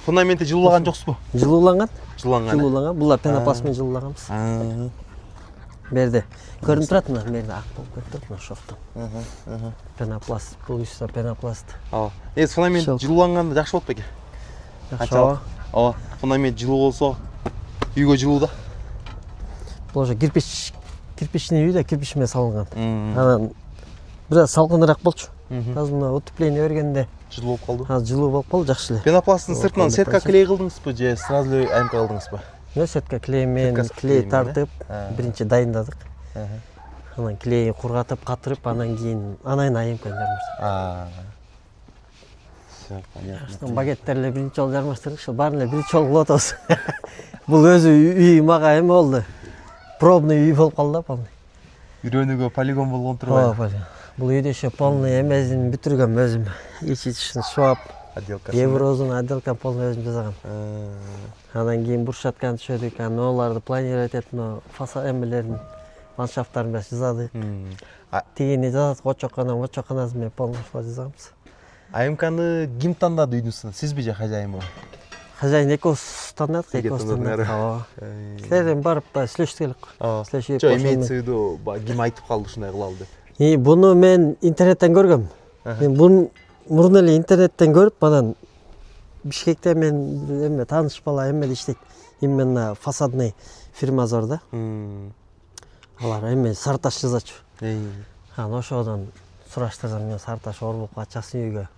Фундаменти жылулаган жоксузбу? Жылууланган. Жылууланган. Булар пенопластмен жылуулаганбыз. Берде көрүнүп турат мына берде ак болуп кетти мына шоктон. Пенопласт, бул үстү пенопласт. Фундамент жылууланганда жакшы болот беке. Жакшы. Фундамент жылуу болсо үйгө жылуу да. Бул уже кирпичный үй да кирпич менен салынган. Анан бир аз салкыныраак болчу. Азыр мына утепление бергенде Жылуу болуп калды. Азыр жылуу болуп калды, жакшы эле. Пенопласттын сыртынан сетка клей кылдыңызбы же сразу эле АМК кылдыңызбы? Сетка клей менен клей тартып, биринчи дайындадык. Анан клейин кургатып, катырып, анан кийин анайын АМК-ны жармаштырдык. Всё понятно. Багеттерle биринчи жолу жармаштырдык, ошо баарын эле биринчи жолу кылып атабыз. Бул өзү үй мага эме болду. Пробный үй болуп калды да, полный. Үйрөнүүгө полигон болгон турбайбы? Бул үйдө ошо полный эмесин бүтүргөм өзүм. Ичи-тышын сууап, еврозун отделка полный өзүм жасагам. Анан кийин брусчатканы түшөдүк, анан оларды планировать этип, фасад эмелерин, ландшафттарын баарын жасадык. Тигини жасадык, очокканасын менен полный жасаганбыз. АМКны ким тандады үйдүн? Сизби же хозяинбы? Хозяин экөөбүз тандадык, экөөбүз тандадык. Силерден барып сүйлөштүк элек. Жок, имеется в виду, ким айтып калды ушундай кылалы деп? Буну мен интернеттен көргөм. Мен буну мурун эле интернеттен көрүп, анан Бишкекте мен эме тааныш бала эмеде иштейт. Именно фасадный фирмасы бар да. Алар эме сарташ жасачу. Анан ошодон сураштырсам, мен сарташ оор болуп калчаксың үйгө.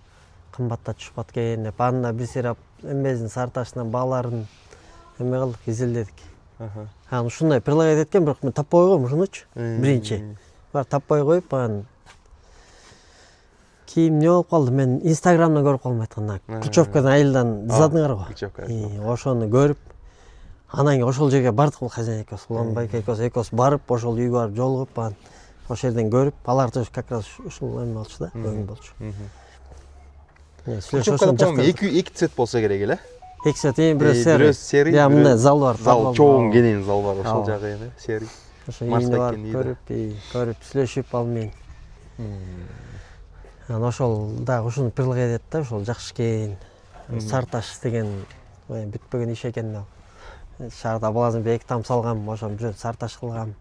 Кымбатта түшүп калат экен деп, анда бир сыйрап эмесин сарташынан бааларын эме кылдык, изилдедик. Анан ушундай предлагать эткен, бирок мен таппай койгом ушунучу. Биринчи. Бар таппай коюп, анан кийин эмне болуп калды? Мен Инстаграмдан көрүп калдым айтканда. Ключевкадан айылдан жаздыңар го. Ошону көрүп, анан кийин ошол жерге бардык бул хозяин экөөбүз, Уланбайка экөөбүз барып, ошол үйгө барып жолугуп, анан ошол жерден көрүп, алар да как раз ушул эме болчу да, көңүл болчу. Эки цвет болсо керек эле. Эки цвет, бирөө серый. Я мындай зал бар. Зал чоң кенен зал бар, ошол жагы эме серый. Ошо үйүнө барып көрүп, сүйлөшүп ал менен. Анан ошол дагы ушуну предлагать этти да, ошол жакшы экен. Сарташ деген бүтпөгөн иш экен да. Шаарда баласын эки там салгам, ошону бирөө сарташ кылгам.